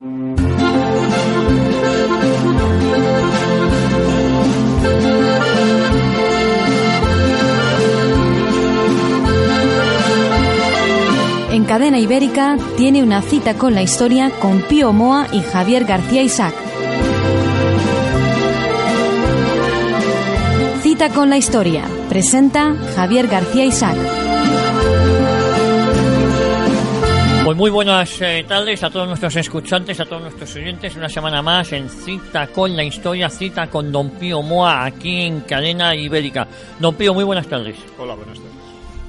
En Cadena Ibérica tiene una cita con la historia con Pío Moa y Javier García Isaac. Cita con la historia. Presenta Javier García Isaac. Pues muy buenas tardes a todos nuestros escuchantes, a todos nuestros oyentes. Una semana más en Cita con la Historia, cita con don Pío Moa aquí en Cadena Ibérica. Don Pío, muy buenas tardes. Hola, buenas tardes.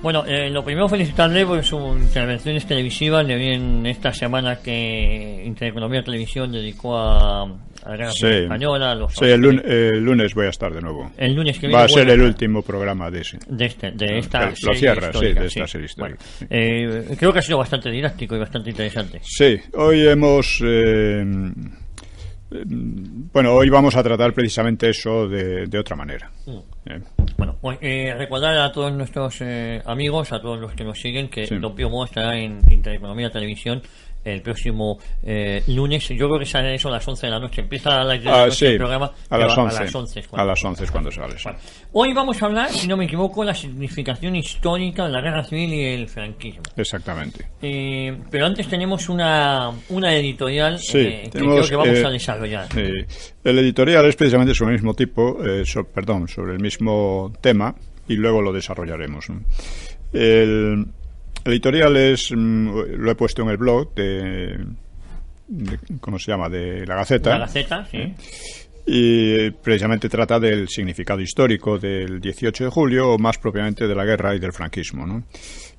Bueno, lo primero felicitarle por sus intervenciones televisivas. Le vi en esta semana que Intereconomía Televisión dedicó a la Guerra Civil Española. El lunes voy a estar de nuevo. El lunes que viene. Va a ser el último programa de ese. De esta lo serie cierra, histórica, de esta serie histórica. Bueno, creo que ha sido bastante didáctico y bastante interesante. Sí, hoy hemos... hoy vamos a tratar precisamente eso de otra manera. Bueno, pues recordar a todos nuestros amigos, a todos los que nos siguen, que don Pío Moa estará en Intereconomía Televisión el próximo lunes. Yo creo que sale eso a las 11 de la noche. Empieza a las 10 de la noche el programa. A las 11. A las 11 es cuando sale. Bueno, hoy vamos a hablar, si no me equivoco, la significación histórica de la Guerra Civil y el franquismo. Exactamente. Pero antes tenemos una editorial que creo que vamos a desarrollar. El editorial es precisamente sobre el mismo tipo, sobre el mismo tema, y luego lo desarrollaremos, ¿no? El editorial lo he puesto en el blog de ¿cómo se llama? De La Gaceta. La Gaceta, sí. Y precisamente trata del significado histórico del 18 de julio, o más propiamente de la guerra y del franquismo, ¿no?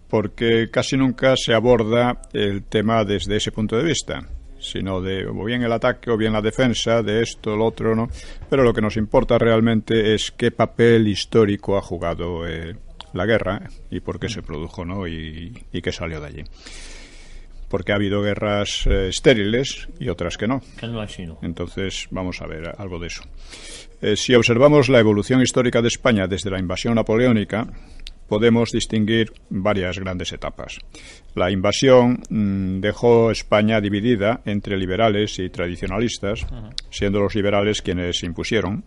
Porque casi nunca se aborda el tema desde ese punto de vista, sino de o bien el ataque o bien la defensa, de esto, lo otro, ¿no? Pero lo que nos importa realmente es qué papel histórico ha jugado la guerra y por qué se produjo, ¿no? Y qué salió de allí. Porque ha habido guerras estériles y otras que no. Que no ha sido. Entonces vamos a ver algo de eso. Si observamos la evolución histórica de España desde la invasión napoleónica, podemos distinguir varias grandes etapas. La invasión dejó España dividida entre liberales y tradicionalistas, siendo los liberales quienes se impusieron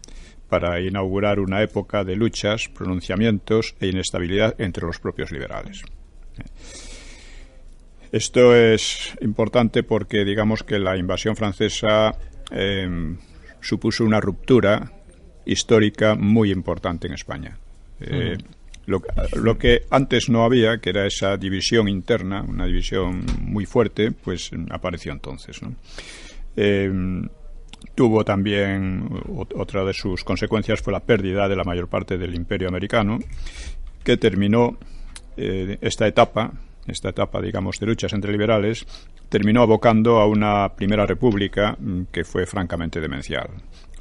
para inaugurar una época de luchas, pronunciamientos e inestabilidad entre los propios liberales. Esto es importante porque digamos que la invasión francesa supuso una ruptura histórica muy importante en España. Lo que antes no había, que era esa división interna, una división muy fuerte, pues apareció entonces, ¿no? Tuvo también, otra de sus consecuencias fue la pérdida de la mayor parte del Imperio americano, que terminó esta etapa, digamos, de luchas entre liberales, terminó abocando a una primera república que fue francamente demencial,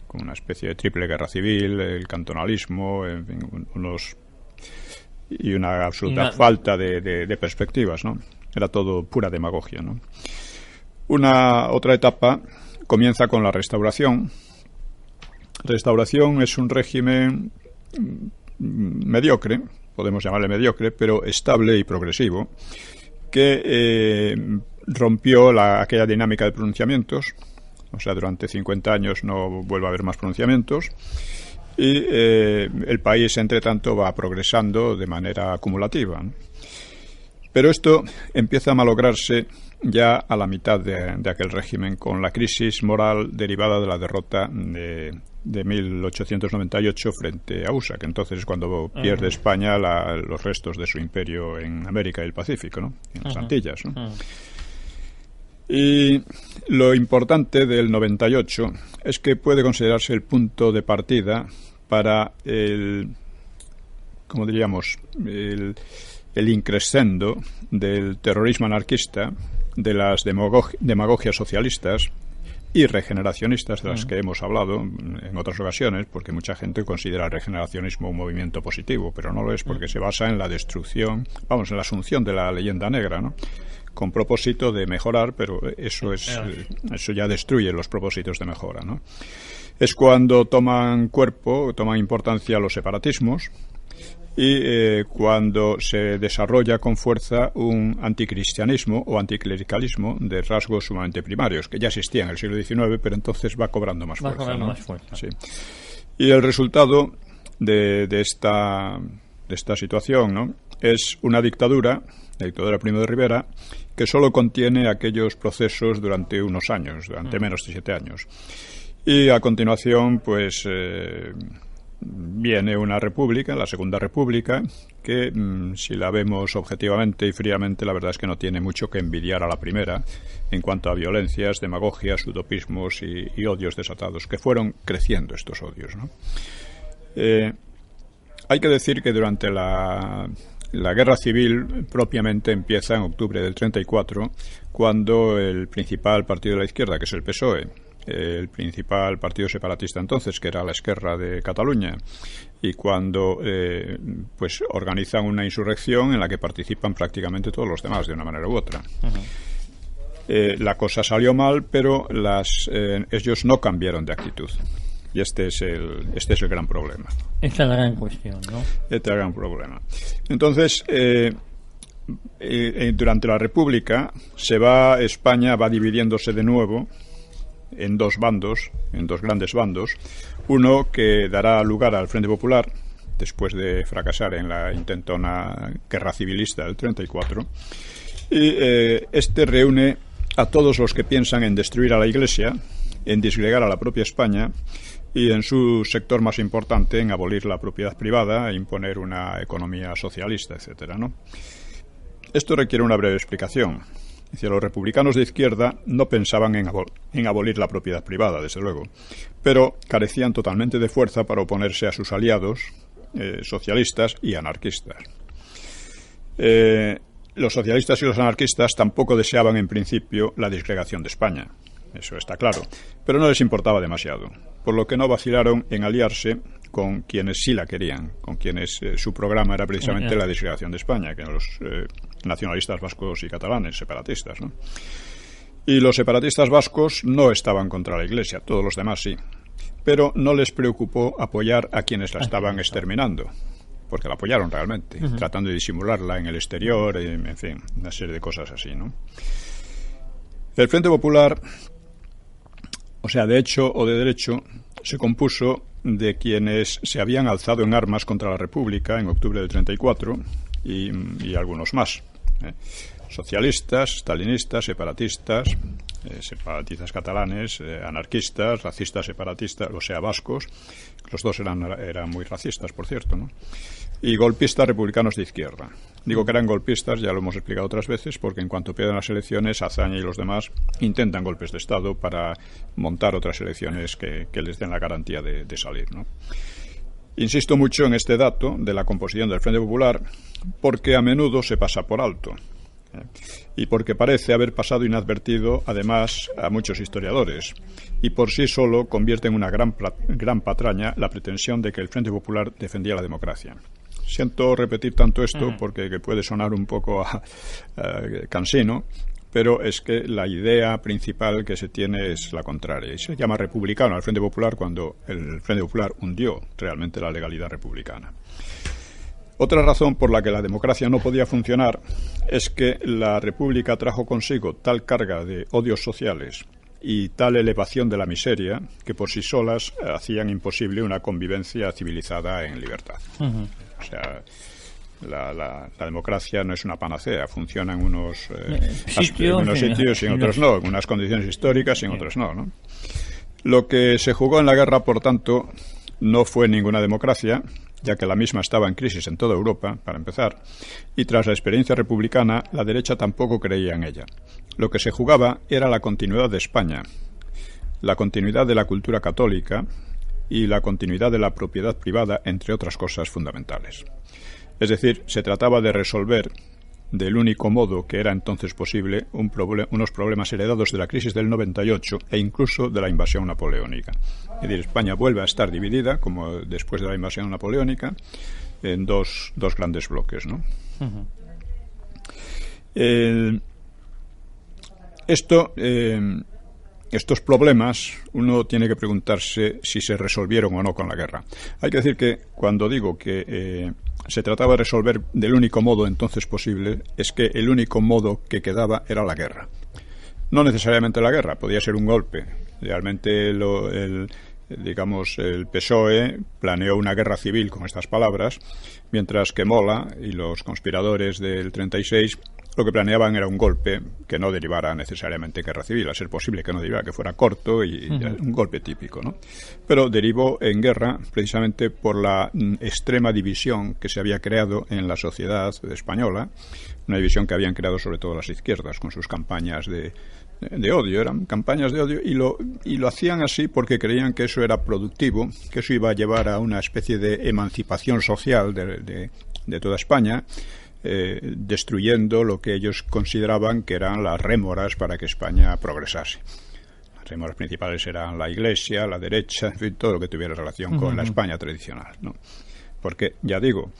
con una especie de triple guerra civil, el cantonalismo, en fin, y una absoluta falta de perspectivas, ¿no? Era todo pura demagogia, ¿no? Otra etapa comienza con la Restauración. Restauración es un régimen mediocre, podemos llamarle mediocre, pero estable y progresivo, que rompió aquella dinámica de pronunciamientos. O sea, durante 50 años no vuelve a haber más pronunciamientos. Y el país, entre tanto, va progresando de manera acumulativa, ¿no? Pero esto empieza a malograrse ya a la mitad de aquel régimen, con la crisis moral derivada de la derrota de 1898 frente a USA, que entonces es cuando pierde España los restos de su imperio en América y el Pacífico, ¿no? En las Antillas, ¿no? Y lo importante del 98 es que puede considerarse el punto de partida para como diríamos, el increscendo del terrorismo anarquista, de las demagogias socialistas y regeneracionistas, de las que hemos hablado en otras ocasiones, porque mucha gente considera el regeneracionismo un movimiento positivo, pero no lo es, porque se basa en la destrucción, en la asunción de la leyenda negra, ¿no? Con propósito de mejorar, pero eso ya destruye los propósitos de mejora, ¿no? Es cuando toman importancia los separatismos, y cuando se desarrolla con fuerza un anticristianismo o anticlericalismo de rasgos sumamente primarios, que ya existía en el siglo XIX, pero entonces va cobrando más fuerza, ¿no? Sí. Y el resultado de esta situación, ¿no?, es una dictadura, la dictadura Primo de Rivera, que solo contiene aquellos procesos durante unos años, durante menos de 7 años. Y a continuación, pues viene una república, la Segunda República, que si la vemos objetivamente y fríamente, la verdad es que no tiene mucho que envidiar a la primera en cuanto a violencias, demagogias, utopismos y odios desatados, que fueron creciendo estos odios, ¿no? Hay que decir que durante la guerra civil propiamente empieza en octubre del 34, cuando el principal partido de la izquierda, que es el PSOE, el principal partido separatista entonces, que era la Esquerra de Cataluña, y cuando pues organizan una insurrección en la que participan prácticamente todos los demás de una manera u otra. La cosa salió mal, pero ellos no cambiaron de actitud. Y este es el gran problema. Esta es la gran cuestión, ¿no? Este es el gran problema. Entonces, durante la República, España va dividiéndose de nuevo en dos bandos, en dos grandes bandos. Uno que dará lugar al Frente Popular, después de fracasar en la intentona guerra civilista del 34. Y este reúne a todos los que piensan en destruir a la Iglesia, en disgregar a la propia España, y en su sector más importante en abolir la propiedad privada e imponer una economía socialista, etcétera, ¿no? Esto requiere una breve explicación. Es decir, los republicanos de izquierda no pensaban en abolir la propiedad privada, desde luego, pero carecían totalmente de fuerza para oponerse a sus aliados socialistas y anarquistas. Los socialistas y los anarquistas tampoco deseaban en principio la disgregación de España. Eso está claro, pero no les importaba demasiado, por lo que no vacilaron en aliarse con quienes sí la querían, con quienes su programa era precisamente la disgregación de España, que eran los nacionalistas vascos y catalanes, separatistas, ¿no? Y los separatistas vascos no estaban contra la Iglesia, todos los demás sí, pero no les preocupó apoyar a quienes la estaban exterminando, porque la apoyaron realmente, tratando de disimularla en el exterior, en fin, una serie de cosas así, ¿no? El Frente Popular, o sea, de hecho o de derecho, se compuso de quienes se habían alzado en armas contra la República en octubre del 34 y algunos más. Socialistas, stalinistas, separatistas catalanes, anarquistas, racistas separatistas, o sea, vascos. Los dos eran muy racistas, por cierto, ¿no? Y golpistas republicanos de izquierda. Digo que eran golpistas, ya lo hemos explicado otras veces, porque en cuanto pierden las elecciones, Azaña y los demás intentan golpes de Estado para montar otras elecciones que les den la garantía de salir, ¿no? Insisto mucho en este dato de la composición del Frente Popular, porque a menudo se pasa por alto. Y porque parece haber pasado inadvertido, además, a muchos historiadores, y por sí solo convierte en una gran patraña la pretensión de que el Frente Popular defendía la democracia. Siento repetir tanto esto porque puede sonar un poco cansino, pero es que la idea principal que se tiene es la contraria, y se llama republicano al Frente Popular cuando el Frente Popular hundió realmente la legalidad republicana. Otra razón por la que la democracia no podía funcionar es que la República trajo consigo tal carga de odios sociales y tal elevación de la miseria que por sí solas hacían imposible una convivencia civilizada en libertad. O sea, la democracia no es una panacea, funciona en unos sitios y en otros no, en unas condiciones históricas y en otros no. Lo que se jugó en la guerra, por tanto, no fue ninguna democracia, ya que la misma estaba en crisis en toda Europa, para empezar, y tras la experiencia republicana, la derecha tampoco creía en ella. Lo que se jugaba era la continuidad de España, la continuidad de la cultura católica y la continuidad de la propiedad privada, entre otras cosas fundamentales. Es decir, se trataba de resolver del único modo que era entonces posible unos problemas heredados de la crisis del 98 e incluso de la invasión napoleónica. Es decir, España vuelve a estar dividida, como después de la invasión napoleónica, en dos grandes bloques, ¿no? Estos problemas uno tiene que preguntarse si se resolvieron o no con la guerra. Hay que decir que cuando digo que se trataba de resolver del único modo entonces posible, es que el único modo que quedaba era la guerra. No necesariamente la guerra, podía ser un golpe. Realmente el PSOE planeó una guerra civil con estas palabras, mientras que Mola y los conspiradores del 36 lo que planeaban era un golpe que no derivara necesariamente en guerra civil, a ser posible que no derivara, que fuera corto y un golpe típico, ¿no? Pero derivó en guerra precisamente por la extrema división que se había creado en la sociedad española, una división que habían creado sobre todo las izquierdas con sus campañas de odio, eran campañas de odio, y lo hacían así porque creían que eso era productivo, que eso iba a llevar a una especie de emancipación social de toda España, destruyendo lo que ellos consideraban que eran las rémoras para que España progresase. Las rémoras principales eran la Iglesia, la derecha, en fin, todo lo que tuviera relación con la España tradicional, ¿no? Porque, ya digo,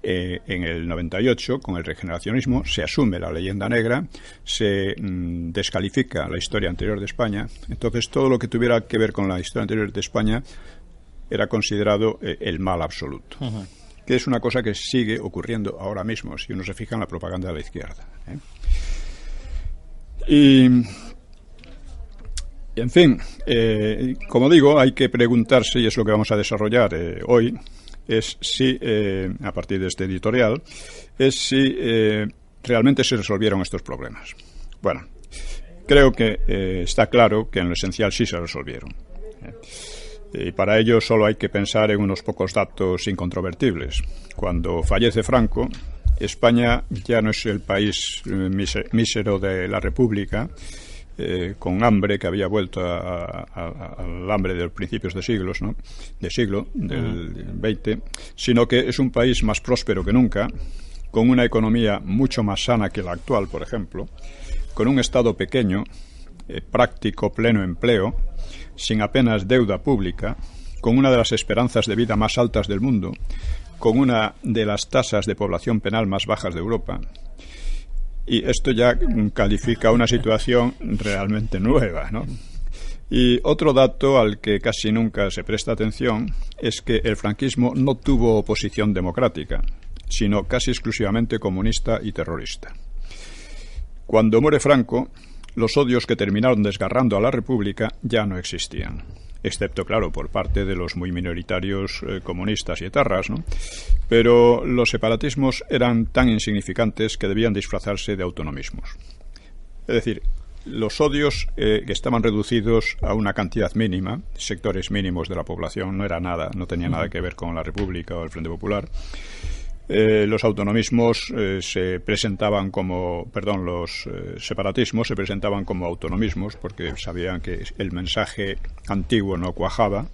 en el 98, con el regeneracionismo, se asume la leyenda negra, se descalifica la historia anterior de España. Entonces, todo lo que tuviera que ver con la historia anterior de España era considerado el mal absoluto. Que es una cosa que sigue ocurriendo ahora mismo, si uno se fija en la propaganda de la izquierda, ¿eh? Y en fin, como digo, hay que preguntarse, y es lo que vamos a desarrollar hoy, es si, a partir de este editorial, es si realmente se resolvieron estos problemas. Bueno, creo que está claro que en lo esencial sí se resolvieron. Y para ello solo hay que pensar en unos pocos datos incontrovertibles. Cuando fallece Franco, España ya no es el país mísero de la República, con hambre, que había vuelto al hambre de los principios de siglos, ¿no? Del XX, sino que es un país más próspero que nunca, con una economía mucho más sana que la actual, por ejemplo, con un Estado pequeño, práctico, pleno empleo, sin apenas deuda pública, con una de las esperanzas de vida más altas del mundo, con una de las tasas de población penal más bajas de Europa. Y esto ya califica una situación realmente nueva, ¿no? Y otro dato al que casi nunca se presta atención es que el franquismo no tuvo oposición democrática, sino casi exclusivamente comunista y terrorista. Cuando muere Franco, los odios que terminaron desgarrando a la República ya no existían, excepto, claro, por parte de los muy minoritarios comunistas y etarras, ¿no? Pero los separatismos eran tan insignificantes que debían disfrazarse de autonomismos. Es decir, los odios que estaban reducidos a una cantidad mínima, sectores mínimos de la población, no era nada, no tenía nada que ver con la República o el Frente Popular. Los autonomismos se presentaban como, los separatismos se presentaban como autonomismos porque sabían que el mensaje antiguo no cuajaba,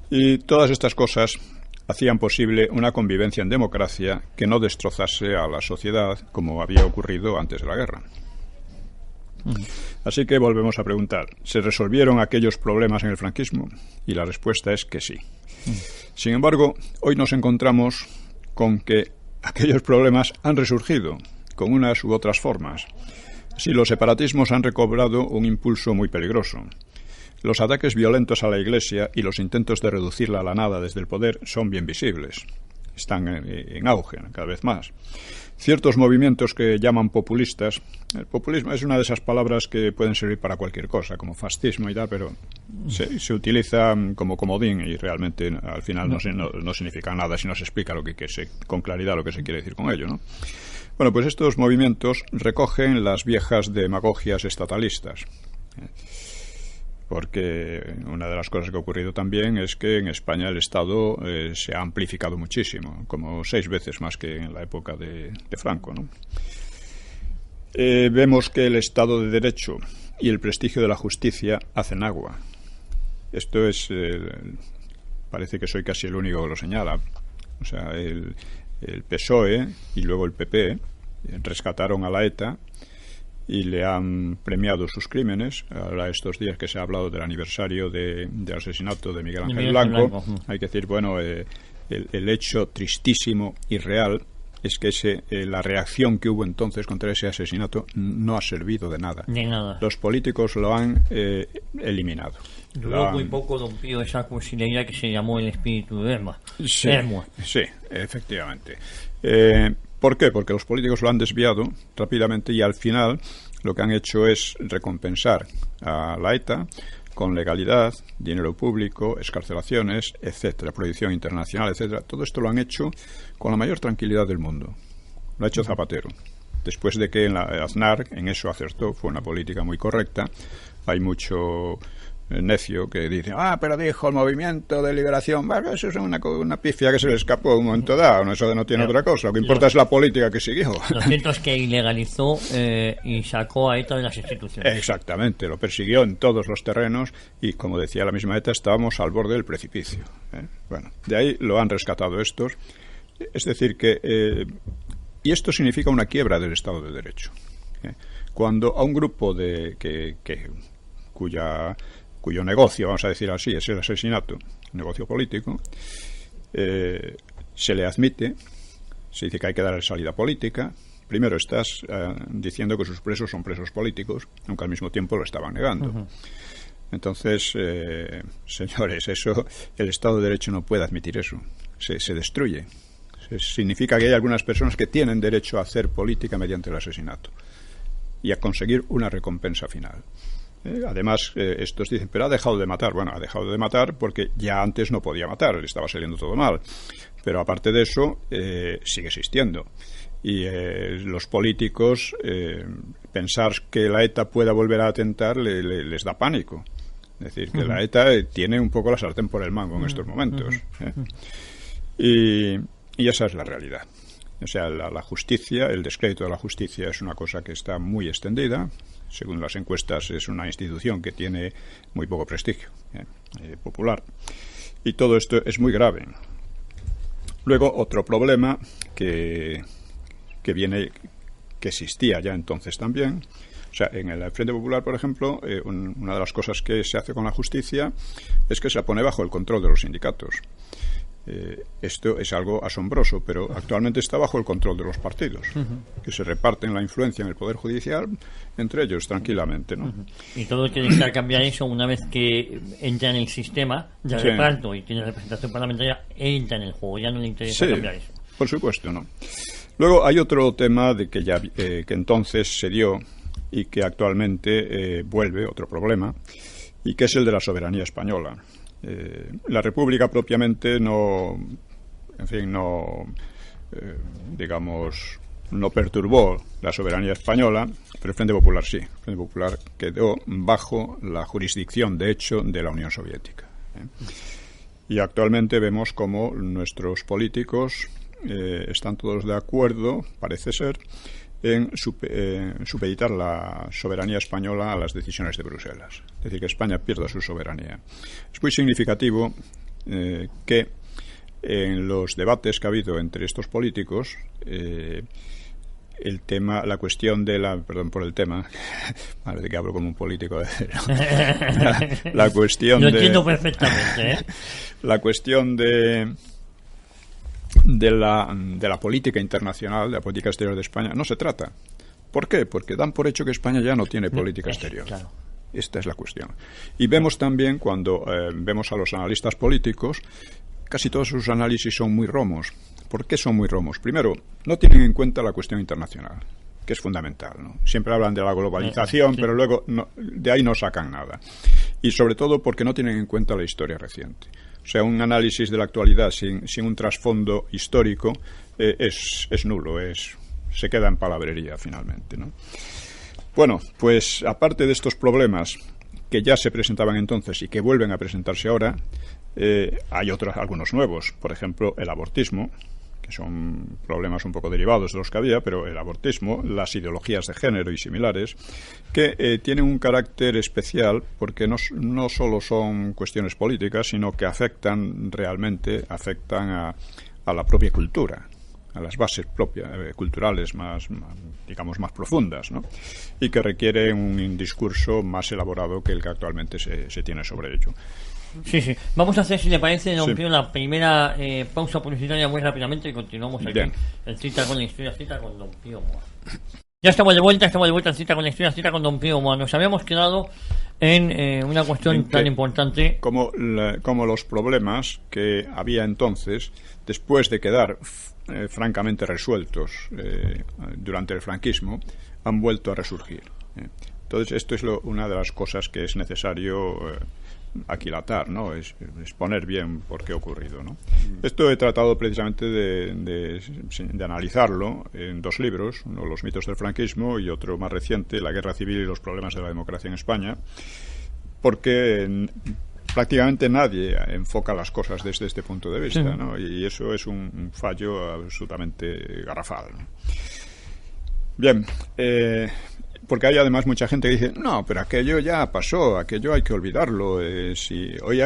y todas estas cosas hacían posible una convivencia en democracia que no destrozase a la sociedad como había ocurrido antes de la guerra. Así que volvemos a preguntar, ¿se resolvieron aquellos problemas en el franquismo? Y la respuesta es que sí. Sin embargo, hoy nos encontramos con que aquellos problemas han resurgido con unas u otras formas. Si los separatismos han recobrado un impulso muy peligroso. Los ataques violentos a la Iglesia y los intentos de reducirla a la nada desde el poder son bien visibles. Están en auge cada vez más. Ciertos movimientos que llaman populistas, el populismo es una de esas palabras que pueden servir para cualquier cosa, como fascismo y tal, pero se utiliza como comodín y realmente al final no significa nada si no se explica con claridad lo que se quiere decir con ello, ¿no? Bueno, pues estos movimientos recogen las viejas demagogias estatalistas. Porque una de las cosas que ha ocurrido también es que en España el Estado se ha amplificado muchísimo, como 6 veces más que en la época de Franco, ¿no? Vemos que el Estado de Derecho y el prestigio de la justicia hacen agua. Esto es... parece que soy casi el único que lo señala. O sea, el PSOE y luego el PP rescataron a la ETA y le han premiado sus crímenes. Ahora estos días que se ha hablado del aniversario del asesinato de Miguel Ángel Blanco, hay que decir, bueno, el hecho tristísimo y real es que la reacción que hubo entonces contra ese asesinato no ha servido de nada. De nada. Los políticos lo han eliminado. Duró muy poco, don Pío, esa cursilería que se llamó el espíritu de Erma. Sí, efectivamente. ¿Por qué? Porque los políticos lo han desviado rápidamente y al final lo que han hecho es recompensar a la ETA con legalidad, dinero público, excarcelaciones, etcétera, prohibición internacional, etcétera. Todo esto lo han hecho con la mayor tranquilidad del mundo. Lo ha hecho Zapatero. Después de que Aznar en eso acertó, fue una política muy correcta. Hay mucho necio que dice, pero dijo el movimiento de liberación, eso es una pifia que se le escapó en un momento dado, eso no tiene otra cosa, lo que importa es la política que siguió. Lo cierto es que ilegalizó y sacó a ETA de las instituciones. Exactamente, lo persiguió en todos los terrenos y, como decía la misma ETA, estábamos al borde del precipicio. Bueno, de ahí lo han rescatado estos, es decir que y esto significa una quiebra del Estado de Derecho. Cuando a un grupo cuyo negocio, vamos a decir así, es el asesinato, negocio político, se le admite, se dice que hay que darle salida política. Primero estás diciendo que sus presos son presos políticos, aunque al mismo tiempo lo estaban negando. Uh-huh. Entonces, señores, el Estado de Derecho no puede admitir eso. Se destruye. Significa que hay algunas personas que tienen derecho a hacer política mediante el asesinato y a conseguir una recompensa final. Además, estos dicen, pero ha dejado de matar. Bueno, ha dejado de matar porque ya antes no podía matar, le estaba saliendo todo mal. Pero aparte de eso, sigue existiendo. Y los políticos, pensar que la ETA pueda volver a atentar les da pánico. Es decir, que la ETA tiene un poco la sartén por el mango en estos momentos. Y esa es la realidad. O sea, la justicia, el descrédito de la justicia es una cosa que está muy extendida. Según las encuestas, es una institución que tiene muy poco prestigio popular. Y todo esto es muy grave. Luego, otro problema que existía ya entonces también. O sea, en el Frente Popular, por ejemplo, una de las cosas que se hace con la justicia es que se la pone bajo el control de los sindicatos. Esto es algo asombroso, pero actualmente está bajo el control de los partidos, que se reparten la influencia en el Poder Judicial entre ellos tranquilamente, ¿no? Y todo tiene que cambiar eso una vez que entra en el sistema de reparto y tiene representación parlamentaria, entra en el juego, ya no le interesa cambiar eso. Por supuesto, ¿no? Luego hay otro tema de que ya que entonces se dio y que actualmente vuelve, otro problema, y que es el de la soberanía española. La República propiamente no perturbó la soberanía española, pero el Frente Popular sí. El Frente Popular quedó bajo la jurisdicción, de hecho, de la Unión Soviética. Y actualmente vemos cómo nuestros políticos están todos de acuerdo, parece ser, en supeditar la soberanía española a las decisiones de Bruselas. Es decir, que España pierda su soberanía. Es muy significativo que en los debates que ha habido entre estos políticos, la cuestión de la... Perdón por el tema, parece que hablo como un político. La cuestión Lo entiendo perfectamente, La cuestión de la política internacional, de la política exterior de España, no se trata. ¿Por qué? Porque dan por hecho que España ya no tiene política exterior. Claro. Esta es la cuestión. Y vemos también, cuando vemos a los analistas políticos, casi todos sus análisis son muy romos. ¿Por qué son muy romos? Primero, no tienen en cuenta la cuestión internacional, que es fundamental, ¿no? Siempre hablan de la globalización, pero luego de ahí no sacan nada. Y sobre todo porque no tienen en cuenta la historia reciente. O sea, un análisis de la actualidad sin un trasfondo histórico es nulo, se queda en palabrería finalmente, ¿no? Bueno, pues aparte de estos problemas que ya se presentaban entonces y que vuelven a presentarse ahora, hay algunos nuevos. Por ejemplo, el abortismo, que son problemas un poco derivados de los que había, pero el abortismo, las ideologías de género y similares, que tienen un carácter especial porque no solo son cuestiones políticas, sino que afectan a la propia cultura, a las bases propias culturales más profundas, ¿no? Y que requieren un discurso más elaborado que el que actualmente se tiene sobre ello. Sí, sí. Vamos a hacer, si le parece, don Pío, la primera pausa publicitaria muy rápidamente y continuamos aquí. Bien. En Cita con la Historia, Cita con don Pío Moa. Ya estamos de vuelta en Cita con la Historia, Cita con don Pío Moa. Nos habíamos quedado en una cuestión tan importante como los problemas que había entonces, después de quedar francamente resueltos durante el franquismo, han vuelto a resurgir. Entonces, esto es una de las cosas que es necesario aquilatar, ¿no? Es exponer bien por qué ha ocurrido, ¿no? Esto he tratado precisamente de analizarlo en 2 libros, uno, Los mitos del franquismo, y otro más reciente, La guerra civil y los problemas de la democracia en España, porque prácticamente nadie enfoca las cosas desde este punto de vista, ¿no? Y eso es un fallo absolutamente garrafal, ¿no? Bien, porque hay además mucha gente que dice, no, pero aquello ya pasó, aquello hay que olvidarlo, si hoy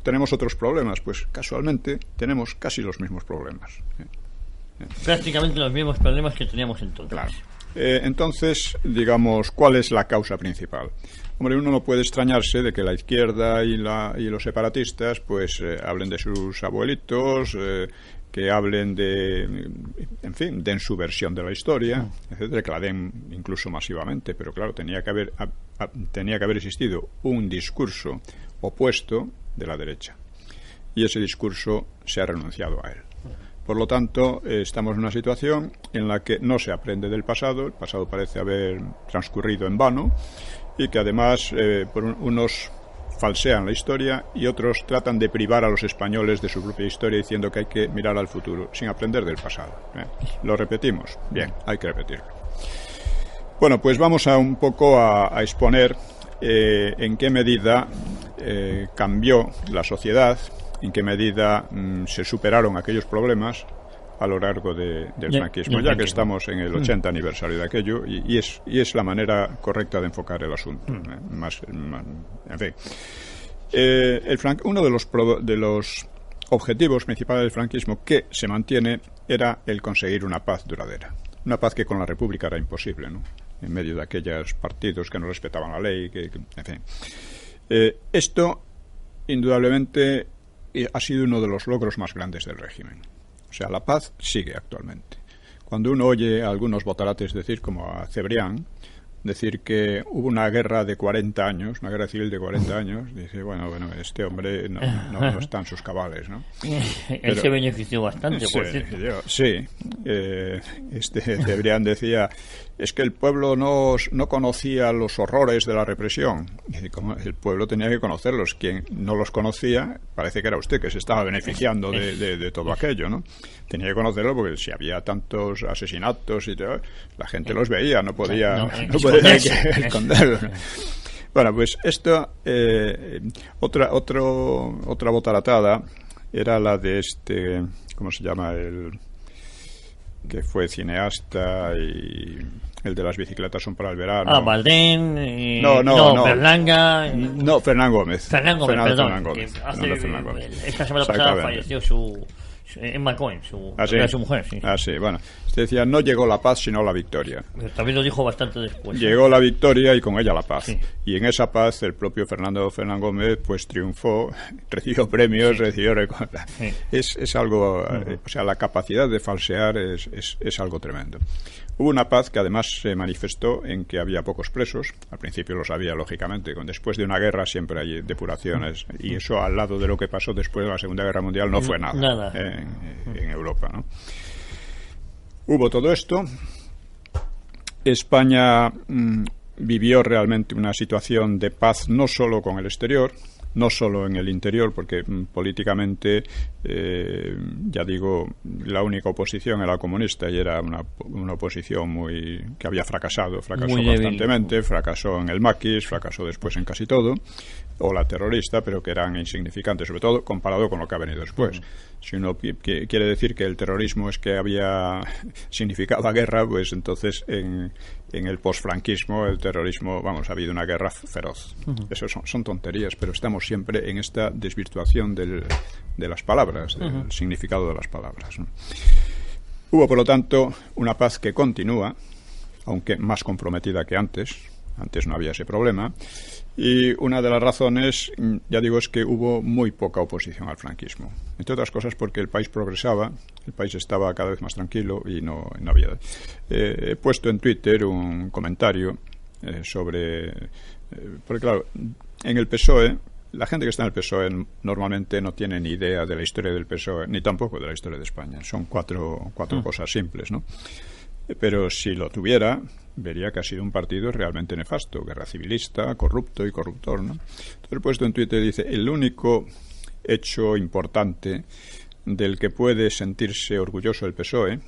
tenemos otros problemas, pues casualmente tenemos casi los mismos problemas. Prácticamente los mismos problemas que teníamos entonces. Claro. Entonces, digamos, ¿cuál es la causa principal? Hombre, uno no puede extrañarse de que la izquierda y los separatistas pues hablen de sus abuelitos, que hablen en fin, den su versión de la historia, etcétera, que la den incluso masivamente, pero claro, tenía que haber existido un discurso opuesto de la derecha, y ese discurso se ha renunciado a él. Por lo tanto, estamos en una situación en la que no se aprende del pasado, el pasado parece haber transcurrido en vano, y que además unos falsean la historia y otros tratan de privar a los españoles de su propia historia diciendo que hay que mirar al futuro sin aprender del pasado. ¿Lo repetimos? Bien, hay que repetirlo. Bueno, pues vamos un poco a exponer en qué medida cambió la sociedad, en qué medida se superaron aquellos problemas a lo largo del franquismo, ya que estamos en el 80 aniversario de aquello, y es la manera correcta de enfocar el asunto. En fin, uno de los objetivos principales del franquismo que se mantiene era el conseguir una paz duradera, una paz que con la República era imposible, ¿no? En medio de aquellos partidos que no respetaban la ley, en fin. Esto, indudablemente, ha sido uno de los logros más grandes del régimen. O sea, la paz sigue actualmente. Cuando uno oye a algunos botarates decir, como a Cebrián, decir que hubo una guerra de 40 años, una guerra civil de 40 años, dice, bueno, este hombre no está en sus cabales, ¿no? Él se benefició bastante, por cierto. Sí, Cebrián decía, es que el pueblo no conocía los horrores de la represión. Y como el pueblo tenía que conocerlos. Quien no los conocía, parece que era usted, que se estaba beneficiando de todo aquello, ¿no? Tenía que conocerlo porque si había tantos asesinatos y todo, la gente los veía, no podía esconderlo. Bueno, pues esto, otra botaratada era la de ¿cómo se llama? Que fue cineasta y el de las bicicletas son para el verano. Baldén. No. Berlanga. No, Fernán Gómez. Fernando Gómez. Esta semana pasada falleció Emma Cohen, su mujer. Sí. Bueno, usted decía, no llegó la paz sino la victoria. También lo dijo bastante después. Llegó la victoria y con ella la paz. Sí. Y en esa paz el propio Fernán Gómez pues triunfó, recibió premios, recibió reconocimiento. Sí. Es algo, o sea, la capacidad de falsear es algo tremendo. Hubo una paz que además se manifestó en que había pocos presos. Al principio los había, lógicamente. Después de una guerra siempre hay depuraciones. Y eso, al lado de lo que pasó después de la Segunda Guerra Mundial, no fue nada. En Europa, ¿no? Hubo todo esto. España vivió realmente una situación de paz no solo con el exterior, no solo en el interior, porque políticamente, ya digo, la única oposición era comunista y era una oposición que había fracasó constantemente, fracasó en el maquis, fracasó después en casi todo, o la terrorista, pero que eran insignificantes, sobre todo comparado con lo que ha venido después. Si uno quiere decir que el terrorismo es que había significado guerra, pues entonces en el posfranquismo el terrorismo, ha habido una guerra feroz. Eso son tonterías, pero estamos siempre en esta desvirtuación de las palabras, del significado de las palabras, ¿no? Hubo, por lo tanto, una paz que continúa, aunque más comprometida que antes, Antes no había ese problema. Y una de las razones, ya digo, es que hubo muy poca oposición al franquismo. Entre otras cosas porque el país progresaba, el país estaba cada vez más tranquilo y no había... he puesto en Twitter un comentario sobre... porque claro, en el PSOE, la gente que está en el PSOE normalmente no tiene ni idea de la historia del PSOE, ni tampoco de la historia de España. Son cuatro cosas simples, ¿no? Pero si lo tuviera, vería que ha sido un partido realmente nefasto, guerra civilista, corrupto y corruptor, ¿no? Entonces, he puesto en Twitter, dice, el único hecho importante del que puede sentirse orgulloso el PSOE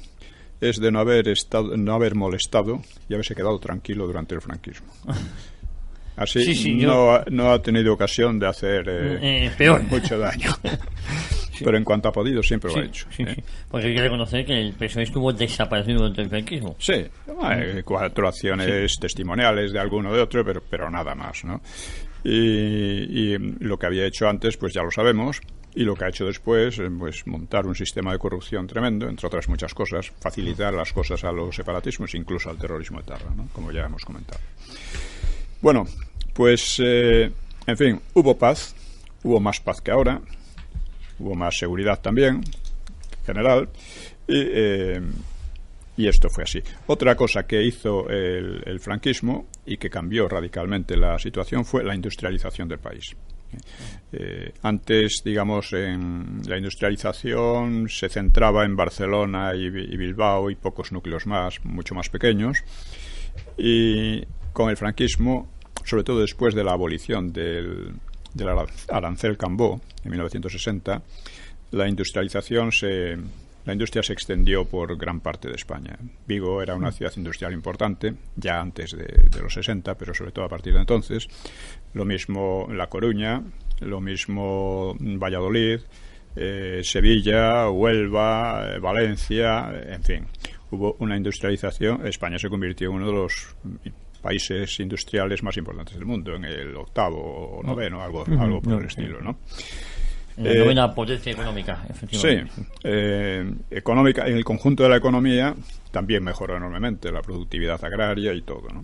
es de no haber molestado y haberse quedado tranquilo durante el franquismo. Así no ha tenido ocasión de hacer mucho daño. Sí. Pero en cuanto ha podido, siempre lo ha hecho. Sí. Porque hay que reconocer que el PSOE estuvo desaparecido durante el franquismo. Sí, hay 4 acciones testimoniales de alguno de otro, pero nada más, ¿no? Y lo que había hecho antes, pues ya lo sabemos. Y lo que ha hecho después, pues montar un sistema de corrupción tremendo, entre otras muchas cosas, facilitar las cosas a los separatismos, incluso al terrorismo etarra, ¿no? Como ya hemos comentado. Bueno, pues, en fin, hubo paz, hubo más paz que ahora. Hubo más seguridad también, en general, y esto fue así. Otra cosa que hizo el franquismo y que cambió radicalmente la situación fue la industrialización del país. Antes, digamos, en la industrialización se centraba en Barcelona y Bilbao y pocos núcleos más, mucho más pequeños, y con el franquismo, sobre todo después de la abolición del arancel Cambó en 1960, la industria se extendió por gran parte de España. Vigo era una ciudad industrial importante ya antes de los 60, pero sobre todo a partir de entonces. Lo mismo La Coruña, lo mismo Valladolid, Sevilla, Huelva, Valencia, en fin, hubo una industrialización. España se convirtió en uno de los países industriales más importantes del mundo, en el 8º o 9º, algo por el estilo, ¿no? La novena potencia económica, efectivamente. Sí, económica, en el conjunto de la economía también mejoró enormemente la productividad agraria y todo, ¿no?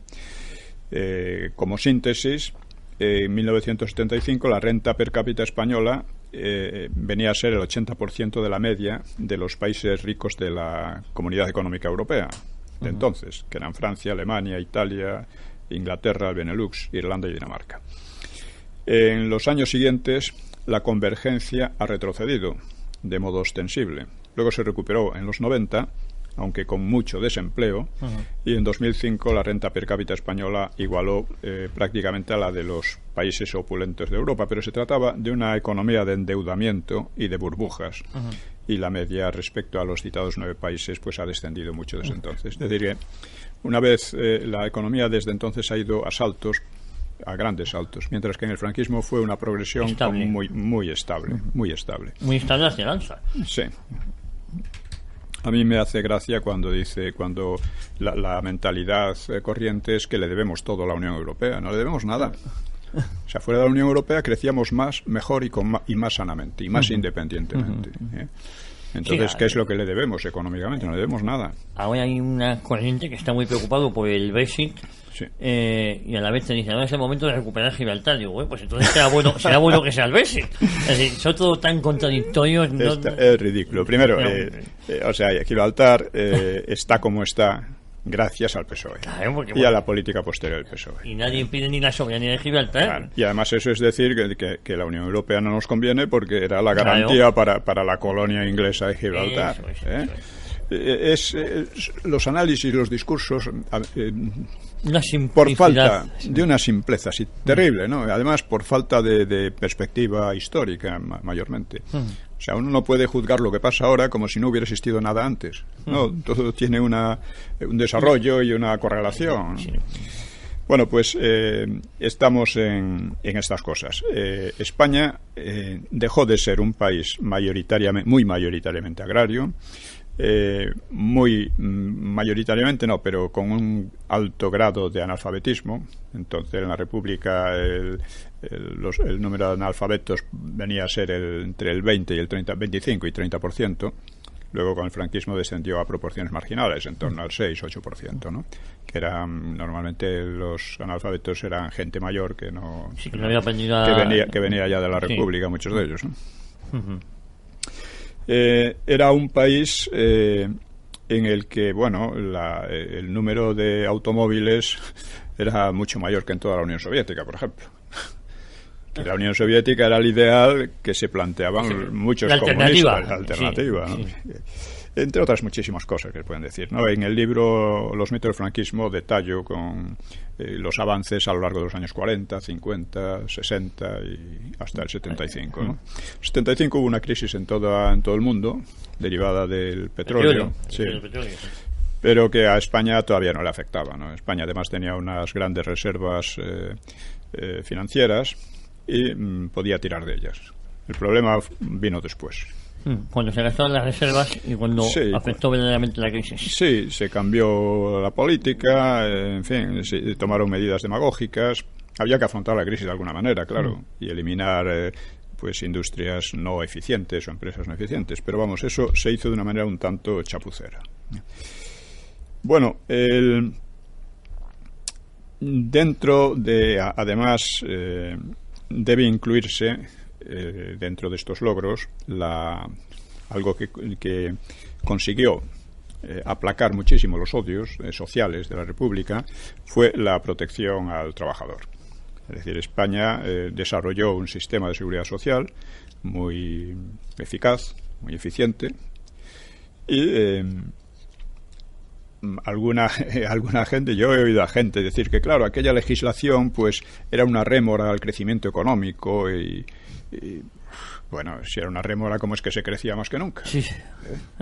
Como síntesis, en 1975 la renta per cápita española venía a ser el 80% de la media de los países ricos de la Comunidad Económica Europea de entonces, que eran Francia, Alemania, Italia, Inglaterra, Benelux, Irlanda y Dinamarca. En los años siguientes, la convergencia ha retrocedido de modo ostensible. Luego se recuperó en los 90, aunque con mucho desempleo, y en 2005 la renta per cápita española igualó prácticamente a la de los países opulentos de Europa, pero se trataba de una economía de endeudamiento y de burbujas, y la media respecto a los citados 9 países pues ha descendido mucho desde entonces. Es decir, que una vez la economía desde entonces ha ido a saltos, a grandes saltos, mientras que en el franquismo fue una progresión muy estable. Muy estable hacia el alza. Sí. A mí me hace gracia cuando la mentalidad corriente es que le debemos todo a la Unión Europea. No le debemos nada. O sea, fuera de la Unión Europea crecíamos más, mejor y más sanamente y más independientemente. Entonces, ¿qué es lo que le debemos económicamente? No le debemos nada. Ahora hay una corriente que está muy preocupado por el Brexit. Sí. Y a la vez te dicen, ahora es el momento de recuperar Gibraltar. Digo, pues entonces será bueno que sea el Brexit. Es decir, son todo tan contradictorios. Es ridículo. Primero, o sea, Gibraltar está como está gracias al PSOE, claro, y a la política posterior del PSOE. Y nadie impide ni la soberanía de Gibraltar. Claro. Y además eso es decir que la Unión Europea no nos conviene porque era la garantía para la colonia inglesa de Gibraltar. Los análisis, los discursos por falta de una simpleza así terrible, ¿no? Además por falta de perspectiva histórica mayormente. O sea, uno no puede juzgar lo que pasa ahora como si no hubiera existido nada antes, ¿no? Todo tiene un desarrollo y una correlación, ¿no? Bueno, pues estamos en estas cosas. España dejó de ser un país muy mayoritariamente agrario, muy mayoritariamente no, pero con un alto grado de analfabetismo. Entonces en la República el número de analfabetos venía a ser entre el 20 y el 25 y 30%, Luego con el franquismo descendió a proporciones marginales, en torno al 6-8%, ¿no? Que eran, normalmente los analfabetos eran gente mayor que no, sí, que no había aprendido que venía ya de la República, sí. Muchos de ellos, ¿no? Era un país en el que, bueno, el número de automóviles era mucho mayor que en toda la Unión Soviética, por ejemplo. Que la Unión Soviética era el ideal que se planteaban muchos comunistas, la alternativa, sí, ¿no? Sí. Entre otras muchísimas cosas que se pueden decir, ¿no? En el libro Los mitos del franquismo detallo con los avances a lo largo de los años 40, 50, 60 y hasta el 75, ¿no? En el 75 hubo una crisis en todo el mundo derivada del petróleo. Sí. Pero que a España todavía no le afectaba, ¿no? España además tenía unas grandes reservas financieras y podía tirar de ellas. El problema vino después. Cuando se gastaron las reservas y cuando afectó verdaderamente la crisis. Sí, se cambió la política, en fin, se tomaron medidas demagógicas. Había que afrontar la crisis de alguna manera, claro, y eliminar pues industrias no eficientes o empresas no eficientes. Pero vamos, eso se hizo de una manera un tanto chapucera. Bueno, dentro de, además, debe incluirse dentro de estos logros algo que consiguió aplacar muchísimo los odios sociales de la República, fue la protección al trabajador. Es decir, España desarrolló un sistema de seguridad social muy eficaz, muy eficiente, y alguna gente, yo he oído a gente decir que, claro, aquella legislación pues era una rémora al crecimiento económico y bueno, si era una rémora, ¿cómo es que se crecía más que nunca? Sí.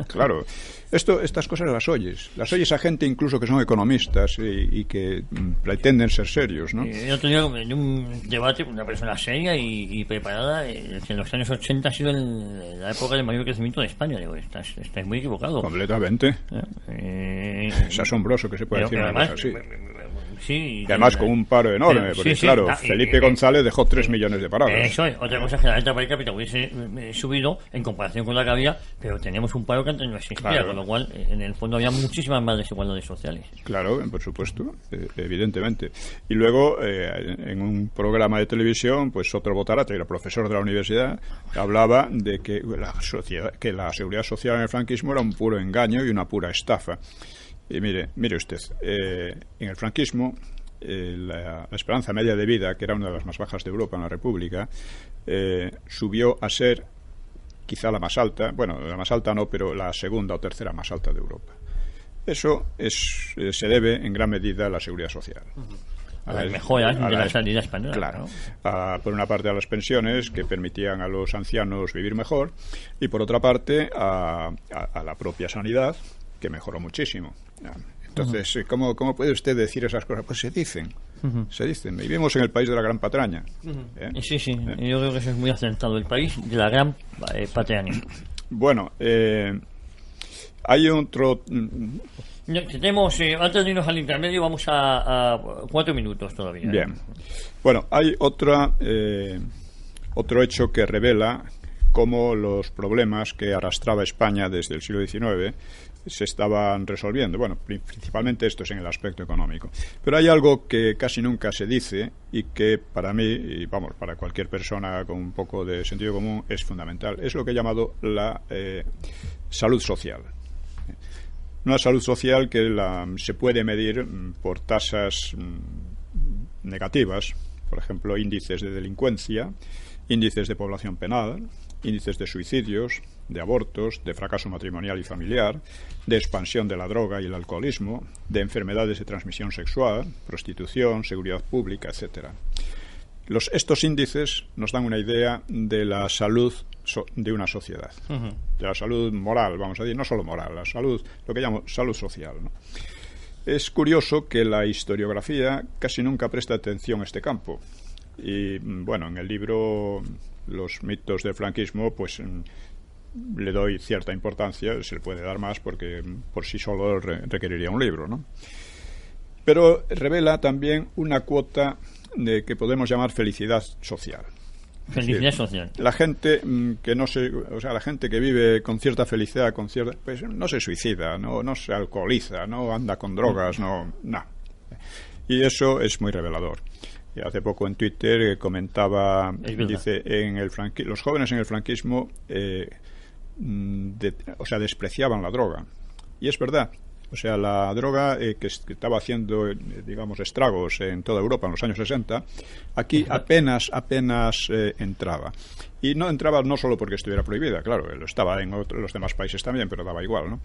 Claro, estas cosas las oyes a gente incluso que son economistas y que pretenden ser serios, ¿no? Yo he tenido un debate con una persona seria y preparada, que en los años 80 ha sido la época del mayor crecimiento de España. Digo, estás muy equivocado. Completamente. Es asombroso que se pueda decir una cosa así. Sí, y además con un paro enorme, porque claro, Felipe González dejó 3 millones de parados. Eso es, otra cosa es que la renta per cápita hubiese subido en comparación con la que había, pero teníamos un paro que antes no existía, claro. Con lo cual en el fondo había muchísimas más desigualdades sociales. Claro, por supuesto, evidentemente. Y luego en un programa de televisión, pues otro Botarate, que era profesor de la universidad, hablaba de que la seguridad social en el franquismo era un puro engaño y una pura estafa. Y mire usted, en el franquismo la esperanza media de vida, que era una de las más bajas de Europa en la República, subió a ser quizá la más alta, bueno, la más alta no, pero la segunda o tercera más alta de Europa. Eso se debe en gran medida a la seguridad social. A las mejoras de la sanidad española. Claro. Por una parte a las pensiones que permitían a los ancianos vivir mejor y por otra parte a la propia sanidad, que mejoró muchísimo. Entonces, ¿cómo puede usted decir esas cosas? Pues se dicen. Vivimos en el país de la gran patraña. Sí, yo creo que eso es muy acertado, el país de la gran patraña. Bueno, hay otro... Tenemos, antes de irnos al intermedio, vamos a 4 minutos todavía. Bien. Bueno, hay otro hecho que revela cómo los problemas que arrastraba España desde el siglo XIX se estaban resolviendo. Bueno, principalmente esto es en el aspecto económico. Pero hay algo que casi nunca se dice y que para mí, y vamos, para cualquier persona con un poco de sentido común, es fundamental. Es lo que he llamado la salud social. Una salud social que se puede medir por tasas negativas, por ejemplo, índices de delincuencia, índices de población penal, índices de suicidios, de abortos, de fracaso matrimonial y familiar, de expansión de la droga y el alcoholismo, de enfermedades de transmisión sexual, prostitución, seguridad pública, etcétera. Estos índices nos dan una idea de la salud de una sociedad, de la salud moral, vamos a decir, no solo moral, la salud, lo que llamo salud social, ¿no? Es curioso que la historiografía casi nunca presta atención a este campo. Y bueno, en el libro Los mitos del franquismo, pues le doy cierta importancia, se le puede dar más porque por sí solo requeriría un libro, ¿no? Pero revela también una cuota de que podemos llamar felicidad social. Felicidad social. La gente que la gente que vive con cierta felicidad, pues no se suicida, no se alcoholiza, no anda con drogas, no. Y eso es muy revelador. Y hace poco en Twitter comentaba, dice, los jóvenes en el franquismo despreciaban la droga. Y es verdad. O sea, la droga que estaba haciendo, digamos, estragos en toda Europa en los años 60, aquí apenas entraba. Y no entraba no solo porque estuviera prohibida, claro, lo estaba en los demás países también, pero daba igual, ¿no?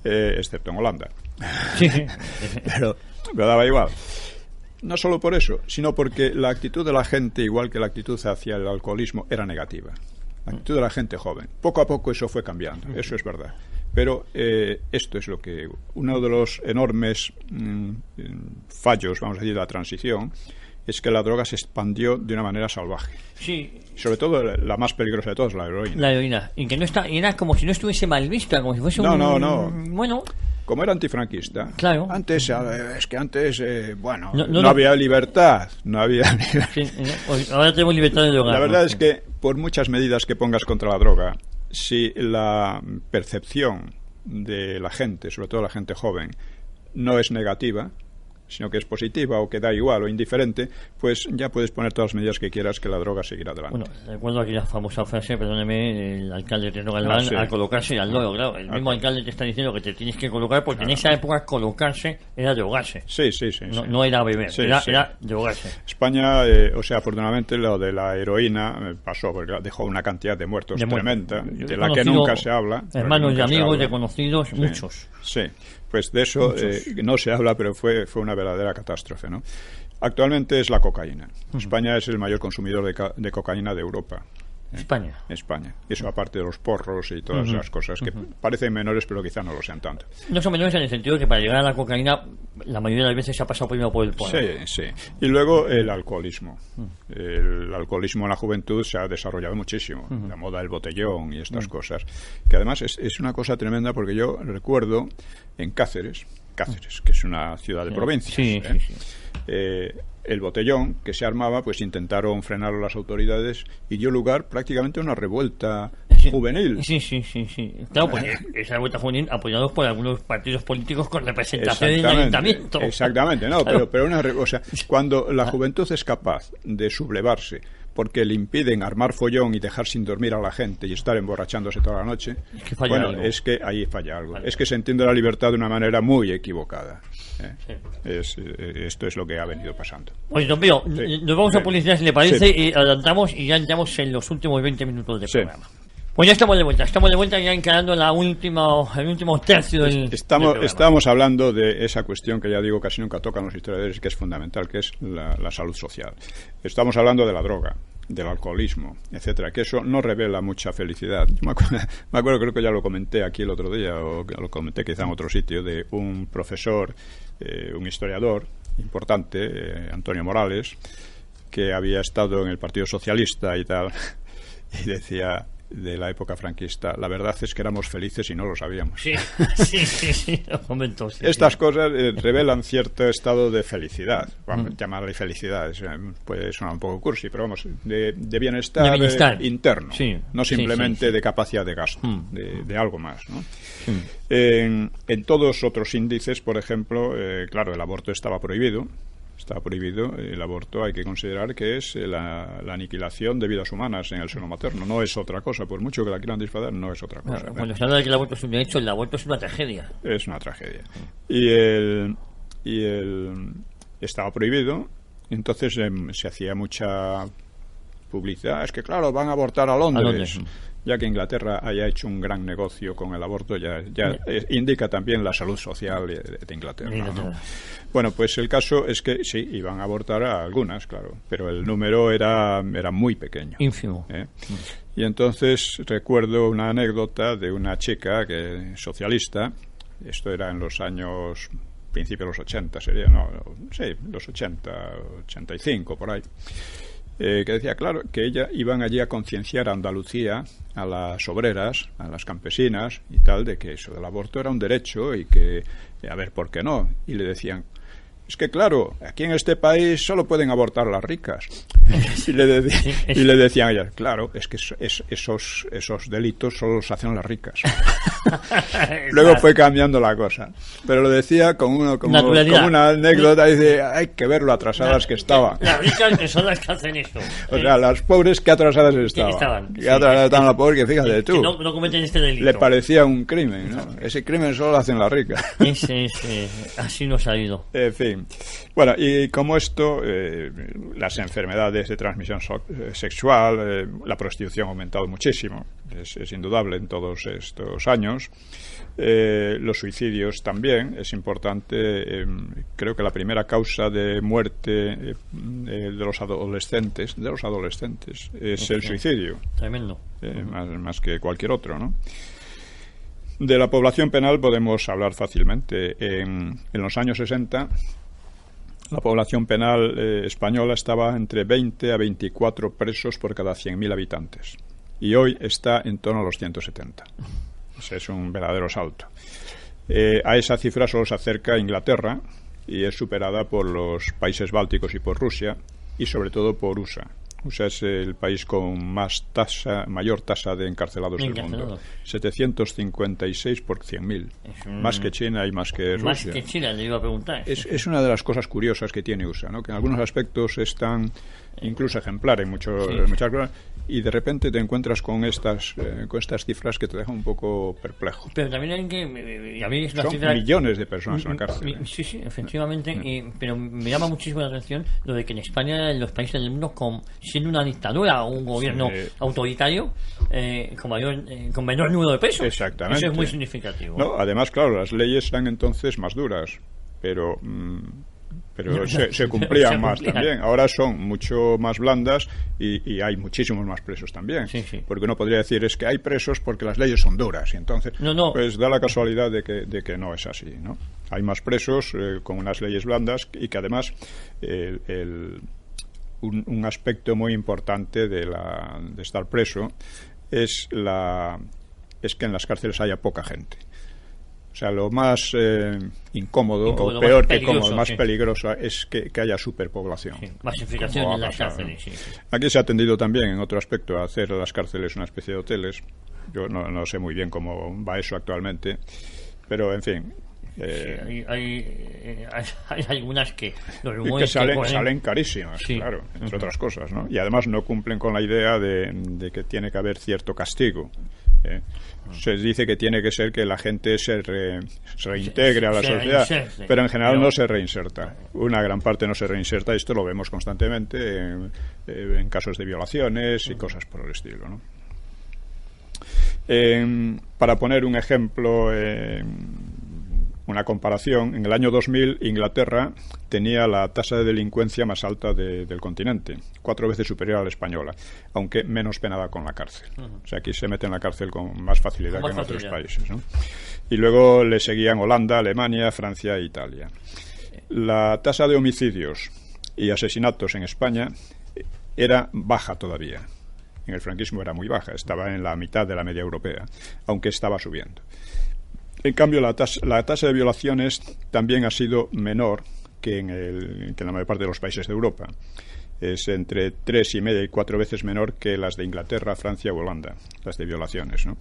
Excepto en Holanda. Sí. pero daba igual. No solo por eso, sino porque la actitud de la gente, igual que la actitud hacia el alcoholismo, era negativa. La actitud de la gente joven. Poco a poco eso fue cambiando, eso es verdad. Pero esto es lo que uno de los enormes fallos, vamos a decir, de la transición, es que la droga se expandió de una manera salvaje. Sí. Sobre todo la más peligrosa de todas, la heroína. La heroína. Y que no está, era como si no estuviese mal vista, como si fuese No. Bueno. Como era antifranquista. Claro. Antes, no había libertad. No había libertad. Sí, ahora tenemos libertad de droga. La verdad es que, por muchas medidas que pongas contra la droga, si la percepción de la gente, sobre todo la gente joven, no es negativa, sino que es positiva o que da igual o indiferente, pues ya puedes poner todas las medidas que quieras que la droga seguirá adelante. Bueno, recuerdo aquella famosa frase, perdóneme, el alcalde de Teno Galván, a colocarse al loro, claro. El mismo alcalde te está diciendo que te tienes que colocar porque en esa época colocarse era drogarse. Sí. No era beber, era drogarse. España, afortunadamente lo de la heroína pasó, porque dejó una cantidad de muertos tremenda, de la que nunca se habla. Hermanos y amigos, de conocidos, muchos. Sí. Pues de eso no se habla, pero fue una verdadera catástrofe, ¿no? Actualmente es la cocaína. España es el mayor consumidor de cocaína de Europa. España. Eso aparte de los porros y todas esas cosas que parecen menores, pero quizá no lo sean tanto. No son menores en el sentido de que para llegar a la cocaína la mayoría de las veces se ha pasado primero por el porro. Sí. Y luego el alcoholismo. El alcoholismo en la juventud se ha desarrollado muchísimo. La moda del botellón y estas cosas. Que además es una cosa tremenda porque yo recuerdo en Cáceres, que es una ciudad de provincias. El botellón que se armaba, pues intentaron frenarlo las autoridades y dio lugar prácticamente a una revuelta juvenil. Sí. Claro, pues esa revuelta juvenil apoyados por algunos partidos políticos con representación en el ayuntamiento. Exactamente, pero cuando la juventud es capaz de sublevarse porque le impiden armar follón y dejar sin dormir a la gente y estar emborrachándose toda la noche, es que ahí falla algo. Es que se entiende la libertad de una manera muy equivocada. Esto es lo que ha venido pasando. Oye, don Pío, nos vamos a publicidad, si le parece, y adelantamos y ya entramos en los últimos 20 minutos del programa. Pues ya estamos de vuelta ya encarando el último tercio del programa. Estábamos hablando de esa cuestión que ya digo casi nunca tocan los historiadores, que es fundamental, que es la salud social. Estamos hablando de la droga, del alcoholismo, etcétera, que eso no revela mucha felicidad. Yo me acuerdo, creo que ya lo comenté aquí el otro día, o lo comenté quizá en otro sitio, de un profesor, un historiador importante, Antonio Morales, que había estado en el Partido Socialista y tal, y decía, de la época franquista, la verdad es que éramos felices y no lo sabíamos. Sí, lo comentó. Estas cosas revelan cierto estado de felicidad, vamos a llamarle felicidad, puede sonar un poco cursi, pero vamos, de bienestar interno, no simplemente de capacidad de gasto, de algo más, ¿no? En todos otros índices, por ejemplo, claro, el aborto estaba prohibido. El aborto hay que considerar que es la aniquilación de vidas humanas en el seno materno, no es otra cosa, por mucho que la quieran disfrazar, no es otra cosa. Cuando se habla de que el aborto es un derecho, el aborto es una tragedia. Es una tragedia. Y estaba prohibido, entonces se hacía mucha publicidad, es que claro, van a abortar a Londres. Ya que Inglaterra haya hecho un gran negocio con el aborto, ya indica también la salud social de Inglaterra, ¿no? Bueno, pues el caso es que sí, iban a abortar a algunas, claro, pero el número era muy pequeño. Ínfimo. Y entonces recuerdo una anécdota de una chica socialista, esto era en los años, principios de los 80 sería, los 80, 85, por ahí. Que decía, claro, que iban allí a concienciar a Andalucía, a las obreras, a las campesinas y tal, de que eso del aborto era un derecho y que, a ver, ¿por qué no? Y le decían, es que claro, aquí en este país solo pueden abortar las ricas. y le decían a ella, claro, es que esos delitos solo los hacen las ricas. Luego fue cambiando la cosa, pero lo decía como una anécdota, dice, hay que ver lo atrasadas que estaban. Las ricas que son las que hacen esto. O sea, las pobres que atrasadas estaban. Que atrasadas estaban las pobres, que fíjate tú. Que no cometen este delito. Le parecía un crimen, ¿no? Ese crimen solo lo hacen las ricas. Así nos ha ido. En fin. Bueno, y como esto, las enfermedades de transmisión sexual, la prostitución ha aumentado muchísimo, es indudable en todos estos años. Los suicidios también, es importante. Creo que la primera causa de muerte de los adolescentes es el suicidio. Tremendo. Más que cualquier otro, ¿no? De la población penal podemos hablar fácilmente. En los años 60 la población penal española estaba entre 20 a 24 presos por cada 100.000 habitantes y hoy está en torno a los 170. Ese es un verdadero salto. A esa cifra solo se acerca Inglaterra y es superada por los países bálticos y por Rusia y sobre todo por USA. USA es el país con mayor tasa de encarcelados del mundo. 756 por 100.000. Más que China y más que Rusia. Más que China, le iba a preguntar. Es una de las cosas curiosas que tiene USA, ¿no? Que en algunos aspectos es tan incluso ejemplar en muchas cosas, y de repente te encuentras con estas cifras que te dejan un poco perplejo. Pero también hay que... A mí son millones de personas en la cárcel. Sí, efectivamente. Pero me llama muchísimo la atención lo de que en España, en los países del mundo, siendo una dictadura o un gobierno autoritario, con menor número de presos. Exactamente. Eso es muy significativo. No, además, claro, las leyes eran entonces más duras, pero se cumplían más también. Ahora son mucho más blandas y hay muchísimos más presos también. Sí. Porque uno podría decir, es que hay presos porque las leyes son duras, y entonces pues da la casualidad de que no es así, ¿no? Hay más presos con unas leyes blandas, y que además un aspecto muy importante de estar preso es que en las cárceles haya poca gente. O sea, lo más incómodo o peor que cómodo, más peligroso es que haya superpoblación. Masificación en las cárceles. Aquí se ha tendido también, en otro aspecto, a hacer las cárceles una especie de hoteles. Yo no sé muy bien cómo va eso actualmente, pero en fin. Hay algunas que los rumores salen carísimas, claro, entre otras cosas, ¿no? Y además no cumplen con la idea de que tiene que haber cierto castigo. Se dice que tiene que ser que la gente se reintegre a la sociedad, pero en general no se reinserta. Una gran parte no se reinserta, y esto lo vemos constantemente en casos de violaciones y cosas por el estilo, ¿no? Para poner un ejemplo, una comparación, en el año 2000 Inglaterra tenía la tasa de delincuencia más alta del continente, 4 veces superior a la española, aunque menos penada con la cárcel. O sea, aquí se mete en la cárcel con más facilidad que en otros países, ¿no? Y luego le seguían Holanda, Alemania, Francia e Italia. La tasa de homicidios y asesinatos en España era baja todavía. En el franquismo era muy baja, estaba en la mitad de la media europea, aunque estaba subiendo. En cambio, la tasa de violaciones también ha sido menor que en la mayor parte de los países de Europa. Es entre 3,5 y 4 veces menor que las de Inglaterra, Francia o Holanda, las de violaciones, ¿no?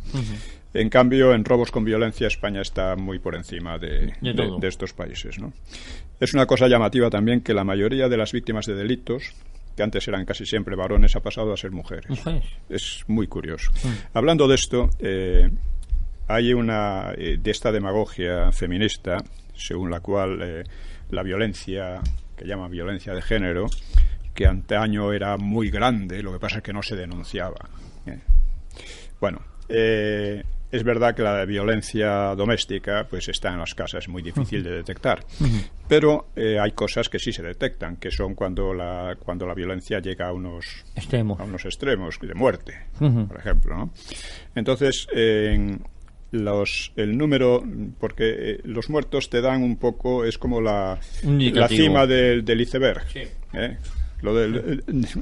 En cambio, en robos con violencia, España está muy por encima de estos países, ¿no? Es una cosa llamativa también que la mayoría de las víctimas de delitos, que antes eran casi siempre varones, ha pasado a ser mujeres. Es muy curioso. Hablando de esto, hay de esta demagogia feminista, según la cual la violencia, que llaman violencia de género, que antaño era muy grande, lo que pasa es que no se denunciaba. Bueno, es verdad que la violencia doméstica pues está en las casas, es muy difícil de detectar, pero hay cosas que sí se detectan, que son cuando la violencia llega a unos extremos de muerte, por ejemplo, ¿no? Entonces, el número, porque los muertos te dan un poco, es como la cima del iceberg.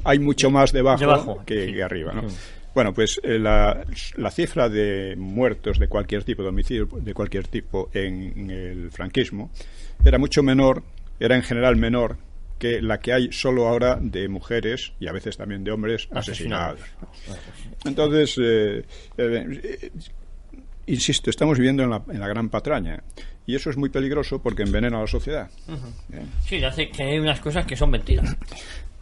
Hay mucho más debajo que arriba, ¿no? Bueno, pues la cifra de muertos de cualquier tipo, de homicidio de cualquier tipo en el franquismo era mucho menor, era en general menor que la que hay solo ahora de mujeres y a veces también de hombres asesinados. Entonces, insisto, estamos viviendo en la gran patraña. Y eso es muy peligroso porque envenena a la sociedad. Sí, hace que hay unas cosas que son mentiras.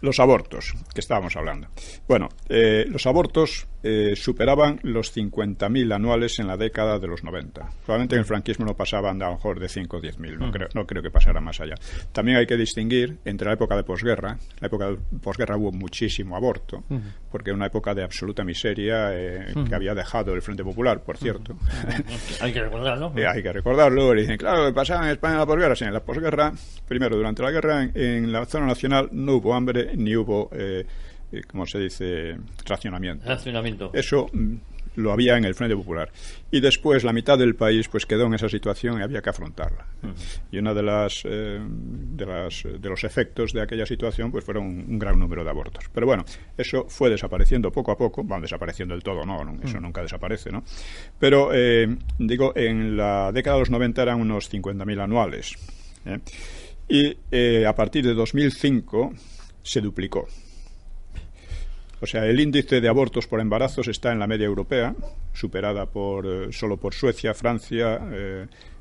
Los abortos, que estábamos hablando. Bueno, los abortos superaban los 50.000 anuales en la década de los 90. Probablemente en el franquismo no pasaban a lo mejor de 5 o 10.000, no creo que pasara más allá. También hay que distinguir entre la época de posguerra. En la época de posguerra hubo muchísimo aborto, porque era una época de absoluta miseria que había dejado el Frente Popular, por cierto. Hay que recordarlo. Hay que recordarlo. Y dicen, claro, lo que pasaba en España en la posguerra. Sí, en la posguerra, primero, durante la guerra, en la zona nacional no hubo hambre ni hubo, ¿cómo se dice?, racionamiento. Eso lo había en el Frente Popular. Y después la mitad del país pues quedó en esa situación y había que afrontarla. Y uno de los efectos de aquella situación pues fueron un gran número de abortos. Pero bueno, eso fue desapareciendo poco a poco. Van desapareciendo del todo, no, eso nunca desaparece, ¿no? Pero, digo, en la década de los 90 eran unos 50.000 anuales. Y a partir de 2005 se duplicó. O sea, el índice de abortos por embarazos está en la media europea, superada solo por Suecia, Francia,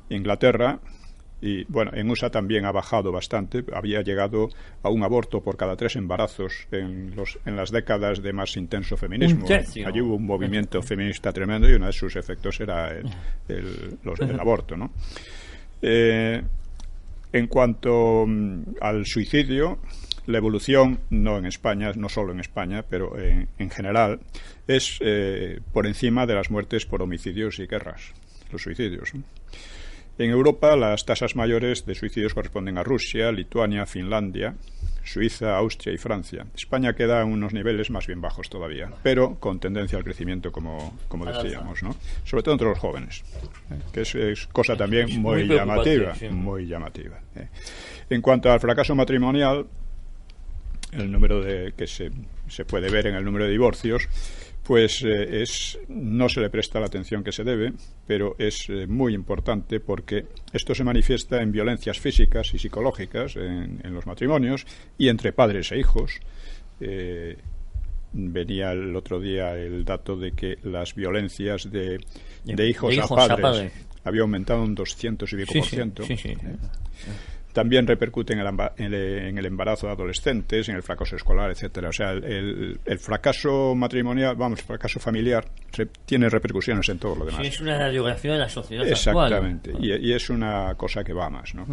Inglaterra, y bueno, en USA también ha bajado bastante. Había llegado a un aborto por cada 3 embarazos en las décadas de más intenso feminismo. Allí hubo un movimiento feminista tremendo y uno de sus efectos era el aborto, ¿no? En cuanto al suicidio, la evolución, no en España, no solo en España, pero en general, es por encima de las muertes por homicidios y guerras, los suicidios. En Europa, las tasas mayores de suicidios corresponden a Rusia, Lituania, Finlandia, Suiza, Austria y Francia. España queda en unos niveles más bien bajos todavía, pero con tendencia al crecimiento, como decíamos, ¿no? Sobre todo entre los jóvenes, que es cosa también muy llamativa. Sí. Muy llamativa. En cuanto al fracaso matrimonial, el número que se puede ver en el número de divorcios, pues no se le presta la atención que se debe, pero es muy importante porque esto se manifiesta en violencias físicas y psicológicas en los matrimonios y entre padres e hijos. Venía el otro día el dato de que las violencias de hijos a padres había aumentado un 200 y pico por ciento. Sí. También repercute en el embarazo de adolescentes, en el fracaso escolar, etcétera. O sea, el fracaso matrimonial, el fracaso familiar, tiene repercusiones en todo lo demás. Sí, es una radiografía de la sociedad Exactamente. actual. Y es una cosa que va más, ¿no?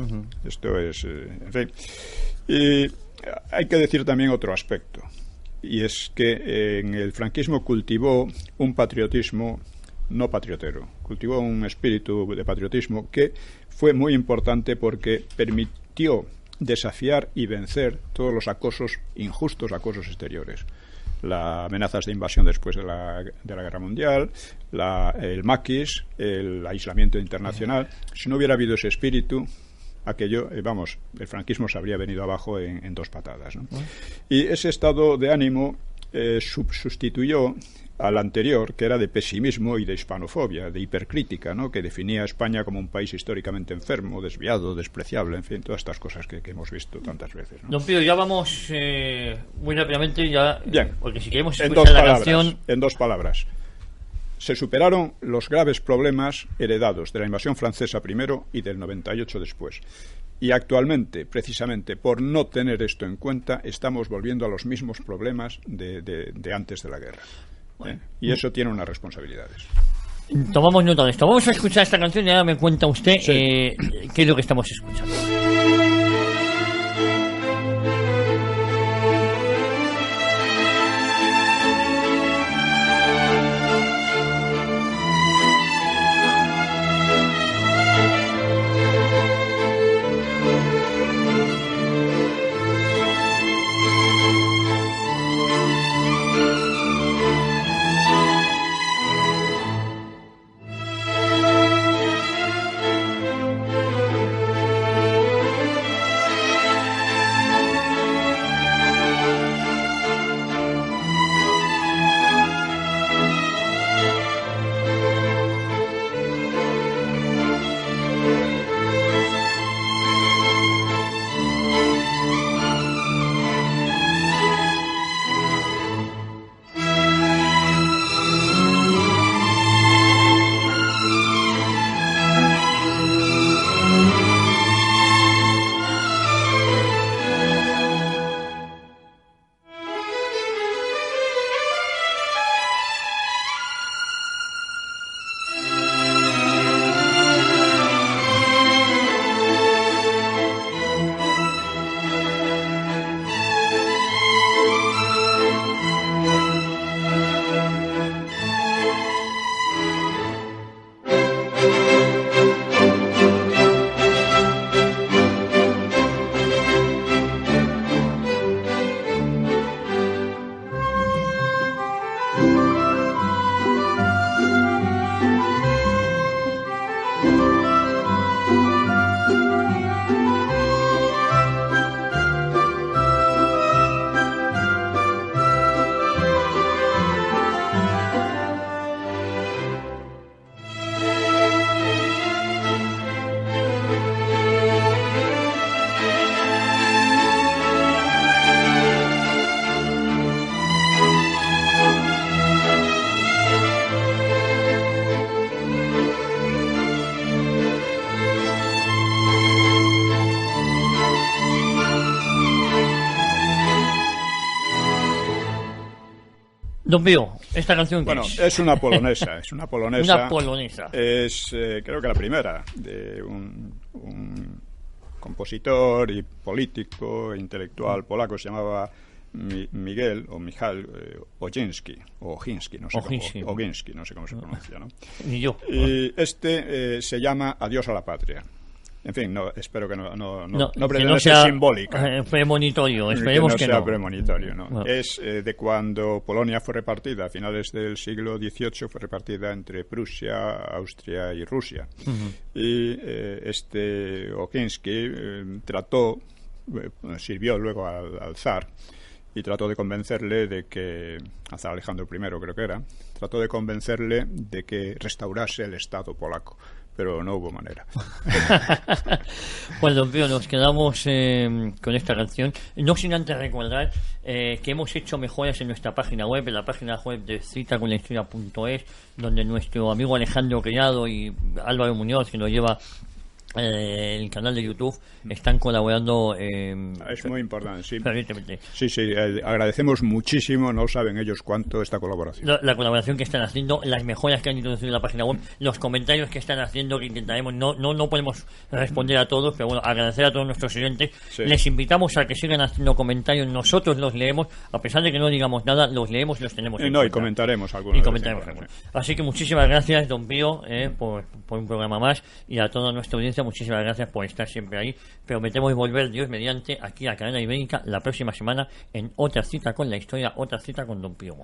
Esto es... en fin. Y hay que decir también otro aspecto. Y es que en el franquismo cultivó un patriotismo no patriotero. Cultivó un espíritu de patriotismo que fue muy importante porque permitió desafiar y vencer todos los injustos acosos exteriores. Las amenazas de invasión después de la Guerra Mundial, el maquis, el aislamiento internacional. Si no hubiera habido ese espíritu, el franquismo se habría venido abajo en 2 patadas, ¿no? Y ese estado de ánimo sustituyó al anterior, que era de pesimismo y de hispanofobia, de hipercrítica, ¿no? Que definía a España como un país históricamente enfermo, desviado, despreciable, en fin, todas estas cosas que hemos visto tantas veces, ¿no? Don Pío, ya vamos muy rápidamente, Bien, porque si queremos escuchar la canción... En 2 palabras. Se superaron los graves problemas heredados de la invasión francesa primero y del 98 después. Y actualmente, precisamente por no tener esto en cuenta, estamos volviendo a los mismos problemas de antes de la guerra. Y eso tiene unas responsabilidades. Tomamos nota de esto. Vamos a escuchar esta canción y ahora me cuenta usted qué es lo que estamos escuchando. Don Pío, ¿esta canción qué es una polonesa. Una polonesa. Es, creo que la primera de un compositor y político, intelectual polaco, se llamaba Miguel o Michal Ogiński, no sé cómo se pronuncia, ¿no? Ni yo. Y se llama Adiós a la patria. En fin, espero que no pretenda ser simbólica. Premonitorio, esperemos que no. Sea premonitorio, ¿no? Es de cuando Polonia fue repartida, a finales del siglo XVIII, fue repartida entre Prusia, Austria y Rusia. Y Ogiński sirvió luego al zar, y trató de convencerle de que, al zar Alejandro I creo que era, trató de convencerle de que restaurase el Estado polaco. Pero no hubo manera. Pues don Pío, nos quedamos con esta canción, no sin antes recordar que hemos hecho mejoras en nuestra página web, en la página web de citaconlahistoria.es, donde nuestro amigo Alejandro Criado y Álvaro Muñoz, que nos lleva el canal de YouTube, están colaborando. Es muy importante, sí. Permíteme. Sí, agradecemos muchísimo, no saben ellos cuánto, esta colaboración. La colaboración que están haciendo, las mejoras que han introducido en la página web, los comentarios que están haciendo, que intentaremos, no podemos responder a todos, pero bueno, agradecer a todos nuestros oyentes. Sí. Les invitamos a que sigan haciendo comentarios, nosotros los leemos, a pesar de que no digamos nada, los leemos y los tenemos en cuenta. Y comentaremos algunos. Así que muchísimas gracias, don Pío, por un programa más, y a toda nuestra audiencia, muchísimas gracias por estar siempre ahí. Prometemos volver, Dios mediante, aquí a Cadena Ibérica la próxima semana en otra cita con la historia, otra cita con don Pío.